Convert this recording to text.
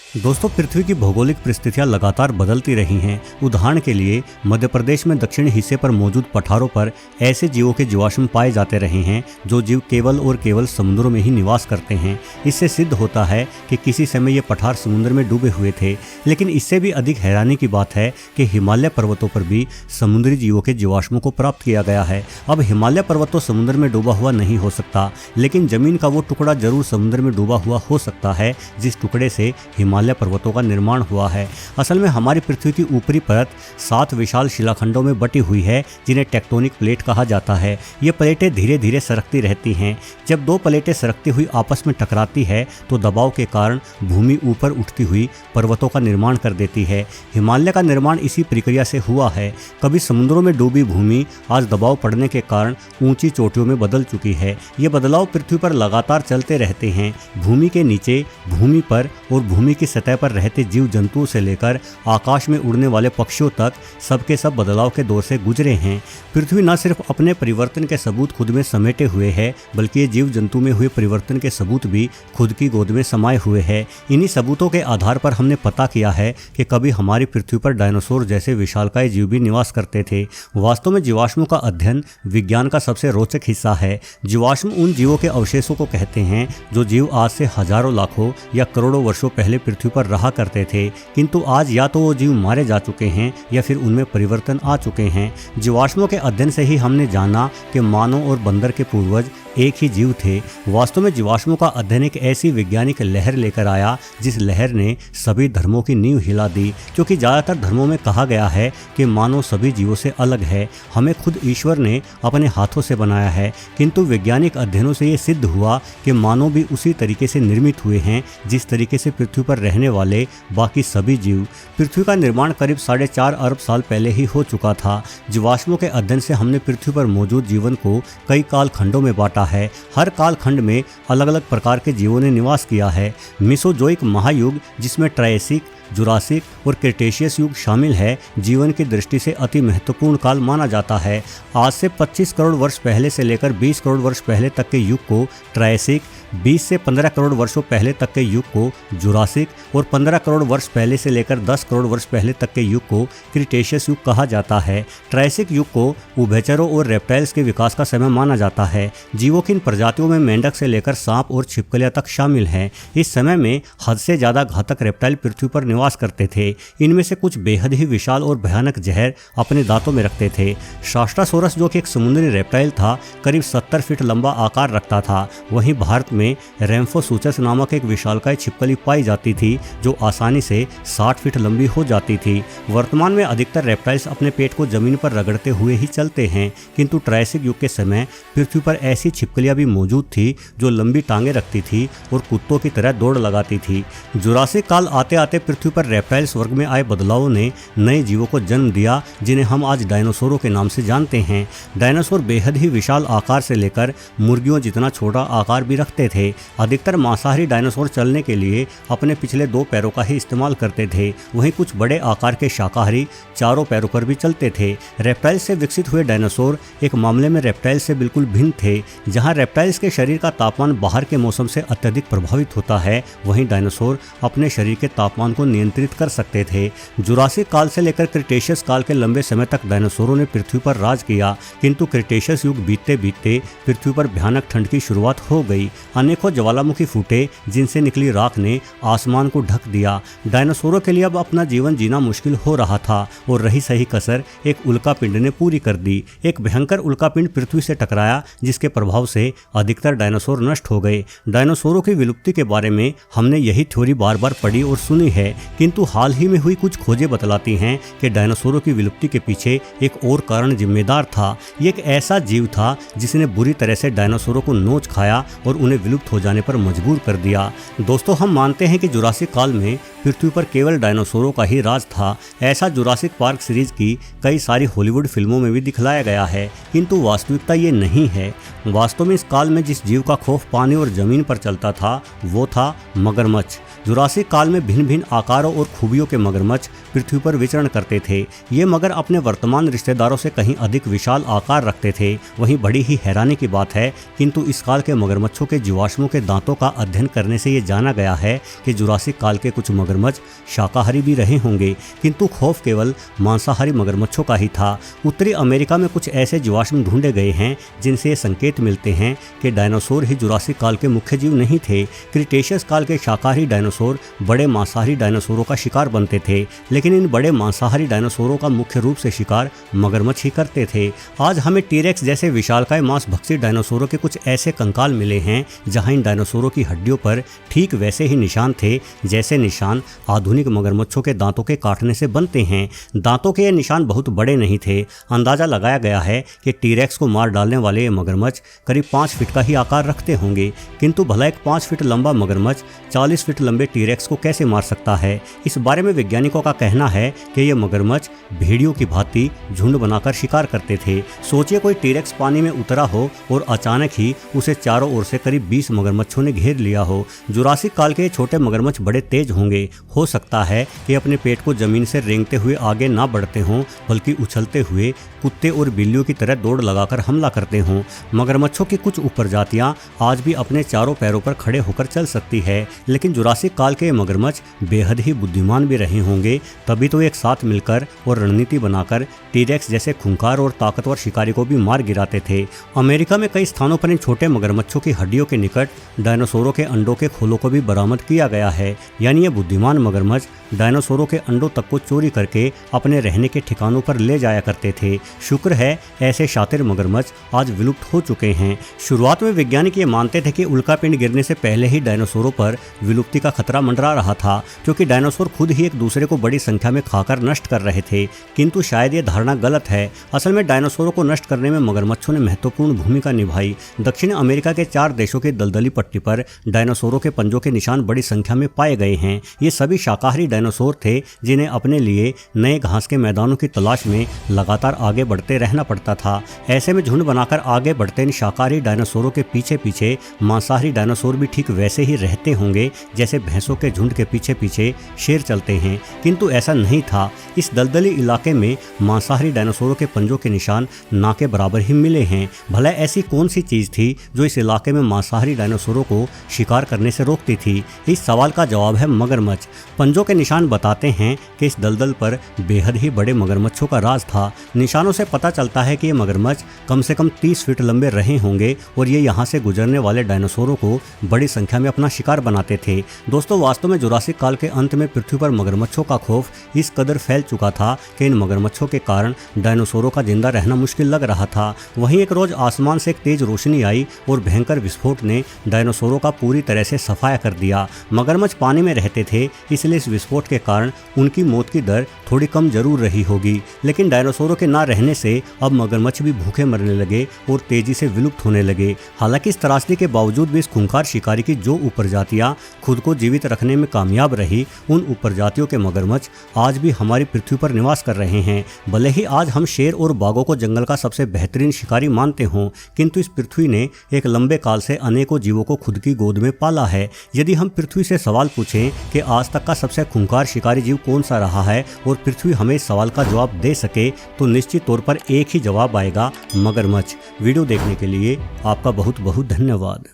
दोस्तों, पृथ्वी की भौगोलिक परिस्थितियां लगातार बदलती रही हैं। उदाहरण के लिए मध्य प्रदेश में दक्षिणी हिस्से पर मौजूद पठारों पर ऐसे जीवों के जीवाश्म पाए जाते रहे हैं जो जीव केवल और केवल समुद्रों में ही निवास करते हैं। इससे सिद्ध होता है कि किसी समय ये पठार समुद्र में डूबे हुए थे। लेकिन इससे भी अधिक हैरानी की बात है कि हिमालय पर्वतों पर भी समुद्री जीवों के जीवाश्मों को प्राप्त किया गया है। अब हिमालय पर्वत तो समुद्र में डूबा हुआ नहीं हो सकता, लेकिन जमीन का वो टुकड़ा जरूर समुद्र में डूबा हुआ हो सकता है जिस टुकड़े से हिमालय पर्वतों का निर्माण हुआ है। असल में हमारी पृथ्वी की ऊपरी परत 7 विशाल शिलाखंडों में बटी हुई है जिन्हें टेक्टोनिक प्लेट कहा जाता है। ये प्लेटें धीरे धीरे सरकती रहती हैं। जब दो प्लेटें सरकती हुई आपस में टकराती है तो दबाव के कारण भूमि ऊपर उठती हुई पर्वतों का निर्माण कर देती है। हिमालय का निर्माण इसी प्रक्रिया से हुआ है। कभी समुद्रों में डूबी भूमि आज दबाव पड़ने के कारण ऊंची चोटियों में बदल चुकी है। ये बदलाव पृथ्वी पर लगातार चलते रहते हैं। भूमि के नीचे, भूमि पर और भूमि की सतह पर रहते जीव जंतुओं से लेकर आकाश में उड़ने वाले पक्षियों तक सबके सब बदलाव के दौर से गुजरे हैं। पृथ्वी न सिर्फ अपने परिवर्तन के सबूत खुद में समेटे हुए है, बल्कि ये जीव जंतु में हुए परिवर्तन के सबूत भी खुद की गोद में समाये हुए हैं। इन्हीं सबूतों के आधार पर हमने पता किया है कि कभी हमारी पृथ्वी पर डायनासोर जैसे विशालकाय जीव भी निवास करते थे। वास्तव में जीवाश्मों का अध्ययन विज्ञान का सबसे रोचक हिस्सा है। जीवाश्म उन जीवों के अवशेषों को कहते हैं जो जीव आज से हजारों, लाखों या करोड़ों वर्षों पहले पृथ्वी पर रहा करते थे, किंतु आज या तो वो जीव मारे जा चुके हैं या फिर उनमें परिवर्तन आ चुके हैं। जीवाश्मों के अध्ययन से ही हमने जाना कि मानव और बंदर के पूर्वज एक ही जीव थे। वास्तव में जीवाश्मों का अध्ययन एक ऐसी वैज्ञानिक लहर लेकर आया जिस लहर ने सभी धर्मों की नींव हिला दी, क्योंकि ज़्यादातर धर्मों में कहा गया है कि मानव सभी जीवों से अलग है, हमें खुद ईश्वर ने अपने हाथों से बनाया है। किंतु वैज्ञानिक अध्ययनों से ये सिद्ध हुआ कि मानव भी उसी तरीके से निर्मित हुए हैं जिस तरीके से पृथ्वी पर रहने वाले बाकी सभी जीव। पृथ्वी का निर्माण करीब 4.5 अरब साल पहले ही हो चुका था। जीवाश्मों के अध्ययन से हमने पृथ्वी पर मौजूद जीवन को कई काल खंडों में बांटा है। हर काल खंड में अलग अलग प्रकार के जीवों ने निवास किया है। मेसोजोइक महायुग, जिसमें ट्रायसिक, जुरासिक और क्रेटेशियस युग शामिल है, जीवन की दृष्टि से अति महत्वपूर्ण काल माना जाता है। आज से 25 करोड़ वर्ष पहले से लेकर 20 करोड़ वर्ष पहले तक के युग को ट्रायसिक, 20 से 15 करोड़ वर्षों पहले तक के युग को जुरासिक और 15 करोड़ वर्ष पहले से लेकर 10 करोड़ वर्ष पहले तक के युग को क्रिटेशियस युग कहा जाता है। ट्रायसिक युग को उभयचरों और रेप्टाइल्स के विकास का समय माना जाता है। जीवों की इन प्रजातियों में मेंढक से लेकर सांप और छिपकलियां तक शामिल हैं। इस समय में हद से ज़्यादा घातक रेप्टाइल पृथ्वी पर निवास करते थे। इनमें से कुछ बेहद ही विशाल और भयानक जहर अपने दांतों में रखते थे। शास्ट्रासोरस, जो कि एक समुद्री रेप्टाइल था, करीब 70 फीट लंबा आकार रखता था। वहीं भारत में रेम्फोसूचस नामक एक विशालकाय छिपकली पाई जाती थी जो आसानी से 60 फीट लंबी हो जाती थी। वर्तमान में अधिकतर रेप्टाइल्स अपने पेट को जमीन पर रगड़ते हुए ही चलते हैं, किंतु ट्रायसिक युग के समय पृथ्वी पर ऐसी छिपकलियां भी मौजूद थी जो लंबी टांगे रखती थी और कुत्तों की तरह दौड़ लगाती थी। जुरासिक काल आते आते पृथ्वी पर रेप्टाइल्स वर्ग में आए बदलावों ने नए जीवों को जन्म दिया जिन्हें हम आज डायनासोरों के नाम से जानते हैं। डायनासोर बेहद ही विशाल आकार से लेकर मुर्गियों जितना छोटा आकार भी रखते थे। अधिकतर मांसाहारी डायनासोर चलने के लिए अपने पिछले 2 पैरों का ही इस्तेमाल करते थे। वहीं कुछ बड़े आकार के शाकाहारी चारों पैरों पर भी चलते थे। रेप्टाइल से विकसित हुए डायनासोर एक मामले में रेप्टाइल से बिल्कुल भिन्न थे। जहां रेप्टाइल्स के शरीर का तापमान बाहर के मौसम से अत्यधिक प्रभावित होता है, वहीं डायनासोर अपने शरीर के तापमान को नियंत्रित कर सकते थे। जुरासिक काल से लेकर क्रिटेशियस काल के लंबे समय तक डायनासोरों ने पृथ्वी पर राज किया, किंतु क्रिटेशियस युग बीतते बीतते पृथ्वी पर भयानक ठंड की शुरुआत हो गई। अनेकों ज्वालामुखी फूटे जिनसे निकली राख ने आसमान को ढक दिया। डायनासोरों के लिए अब अपना जीवन जीना मुश्किल हो रहा था और रही सही कसर एक उल्कापिंड ने पूरी कर दी। एक भयंकर उल्कापिंड पृथ्वी से टकराया जिसके प्रभाव से अधिकतर डायनासोर नष्ट हो गए। डायनासोरों की विलुप्ति के बारे में हमने यही थ्योरी बार बार पढ़ी और सुनी है, किंतु हाल ही में हुई कुछ खोजें बतलाती हैं कि डायनासोरों की विलुप्ति के पीछे एक और कारण जिम्मेदार था। ये एक ऐसा जीव था जिसने बुरी तरह से डायनासोरों को नोच खाया और उन्हें विलुप्त हो जाने पर मजबूर कर दिया। दोस्तों, हम मानते हैं कि जुरासिक काल में पृथ्वी पर केवल डायनासोरों का ही राज था। ऐसा जुरासिक पार्क सीरीज की कई सारी हॉलीवुड फिल्मों में भी दिखलाया गया है, किंतु वास्तविकता ये नहीं है। वास्तव में इस काल में जिस जीव का खौफ पानी और जमीन पर चलता था वो था मगरमच्छ। जुरासिक काल में भिन्न भिन्न आकारों और खूबियों के मगरमच्छ पृथ्वी पर विचरण करते थे। ये मगर अपने वर्तमान रिश्तेदारों से कहीं अधिक विशाल आकार रखते थे। वहीं बड़ी ही हैरानी की बात है, किंतु इस काल के मगरमच्छों के जीवाश्मों के दांतों का अध्ययन करने से ये जाना गया है कि जुरासिक काल के कुछ मगरमच्छ शाकाहारी भी रहे होंगे, किंतु खौफ केवल मांसाहारी मगरमच्छों का ही था। उत्तरी अमेरिका में कुछ ऐसे जीवाश्म ढूंढे गए हैं जिनसे ये संकेत मिलते हैं कि डायनासोर ही जुरासिक काल के मुख्य जीव नहीं थे। क्रिटेशियस काल के शाकाहारी डायनासोर बड़े मांसाहारी डायनासोरों का शिकार बनते थे, लेकिन इन बड़े मांसाहारी डायनासोरों का मुख्य रूप से शिकार मगरमच्छ ही करते थे। आज हमें टीरेक्स जैसे विशालकाय मांसभक्षी डायनासोरों के कुछ ऐसे कंकाल मिले हैं जहां इन डायनासोरों की हड्डियों पर ठीक वैसे ही निशान थे जैसे निशान आधुनिक मगरमच्छों के दांतों के काटने से बनते हैं। दांतों के ये निशान बहुत बड़े नहीं थे। अंदाजा लगाया गया है कि टीरेक्स को मार डालने वाले ये मगरमच्छ करीब 5 फीट का ही आकार रखते होंगे, किंतु भला एक 5 फीट लंबा मगरमच्छ 40 फीट लंबे टीरेक्स को कैसे मार सकता है? इस बारे में वैज्ञानिकों का कहना है कि ये मगरमच्छ भेड़ियों की भांति झुंड बनाकर शिकार करते थे। सोचिए कोई टीरेक्स पानी में उतरा हो और अचानक ही उसे चारों ओर से करीब 20 मगरमच्छों ने घेर लिया हो। जुरासिक काल के छोटे मगरमच्छ बड़े तेज होंगे। हो सकता है कि अपने पेट को जमीन से रेंगते हुए आगे ना बढ़ते हों, बल्कि उछलते हुए कुत्ते और बिल्लियों की तरह दौड़ लगाकर हमला करते हों। मगरमच्छों की कुछ उपप्रजातियां आज भी अपने चारों पैरों पर खड़े होकर चल सकती है, लेकिन जुरासिक काल के मगरमच्छ बेहद ही बुद्धिमान भी रहे होंगे, तभी तो एक साथ मिलकर और रणनीति बनाकर टीरेक्स जैसे खूंखार और ताकतवर शिकारी को भी मार गिराते थे। अमेरिका में कई स्थानों पर इन छोटे मगरमच्छों की हड्डियों के निकट डायनासोरों के अंडों के खोलों को भी बरामद किया गया है। यानी ये बुद्धिमान मगरमच्छ डायनासोरों के अंडों तक को चोरी करके अपने रहने के ठिकानों पर ले जाया करते थे। शुक्र है ऐसे शातिर मगरमच्छ आज विलुप्त हो चुके हैं। शुरुआत में वैज्ञानिक ये मानते थे कि उल्कापिंड गिरने से पहले ही डायनासोरों पर विलुप्ति का खतरा मंडरा रहा था, क्योंकि डायनासोर खुद ही एक दूसरे को बड़ी संख्या में खाकर नष्ट कर रहे थे। किंतु शायद ये धारणा गलत है। असल में डायनासोरों को नष्ट करने में मगरमच्छों ने महत्वपूर्ण भूमिका निभाई। दक्षिण अमेरिका के 4 देशों की दलदली पट्टी पर डायनासोरों के पंजों के निशान बड़ी संख्या में पाए गए हैं। ये सभी शाकाहारी डायनासोर थे जिन्हें अपने लिए नए घास के मैदानों की तलाश में लगातार आगे बढ़ते रहना पड़ता था। ऐसे में झुंड बनाकर आगे बढ़ते इन शाकाहारी डायनासोरों के पीछे पीछे मांसाहारी डायनासोर भी ठीक वैसे ही रहते होंगे जैसे भैंसों के झुंड के पीछे पीछे शेर चलते हैं, किंतु ऐसा नहीं था। इस दलदली इलाके में मांसाहारी डायनासोरों के पंजों के निशान ना के बराबर ही मिले हैं। भला ऐसी कौन सी चीज थी जो इस इलाके में मांसाहारी डायनासोरों को शिकार करने से रोकती थी? इस सवाल का जवाब है मगरमच्छ। पंजों के निशान बताते हैं कि इस दलदल पर बेहद ही बड़े मगरमच्छों का राज था। निशानों से पता चलता है कि ये मगरमच्छ कम से कम 30 फीट लंबे रहे होंगे और ये यहाँ से गुजरने वाले डायनासोरों को बड़ी संख्या में अपना शिकार बनाते थे। दोस्तों, वास्तव में जुरासिक काल के अंत में पृथ्वी पर मगरमच्छों का खौफ इस कदर फैल चुका था कि इन मगरमच्छों के कारण डायनासोरों का जिंदा रहना मुश्किल लग रहा था। वहीं एक रोज आसमान से एक तेज रोशनी आई और भयंकर विस्फोट ने डायनासोरों का पूरी तरह से सफाया कर दिया। मगरमच्छ पानी में रहते थे, इसलिए इस विस्फोट के कारण उनकी मौत की दर थोड़ी कम जरूर रही होगी, लेकिन डायनासोरों के ना रहने से अब मगरमच्छ भी भूखे मरने लगे और तेजी से विलुप्त होने लगे। हालांकि इस त्रासदी के बावजूद भी इस खूंखार शिकारी की जो उपप्रजातियां खुद को जीवित रखने में कामयाब रही, उन उपप्रजातियों के मगरमच्छ आज भी हमारी पृथ्वी पर निवास कर रहे हैं। भले ही आज हम शेर और बाघों को जंगल का सबसे बेहतरीन शिकारी मानते हों, किंतु इस पृथ्वी ने एक लंबे काल से अनेकों जीवों को खुद की गोद में पाला है। यदि हम पृथ्वी से सवाल पूछें कि आज तक का सबसे खूंखार शिकारी जीव कौन सा रहा है और पृथ्वी हमें इस सवाल का जवाब दे सके, तो निश्चित तौर पर एक ही जवाब आएगा, मगरमच्छ। वीडियो देखने के लिए आपका बहुत बहुत धन्यवाद।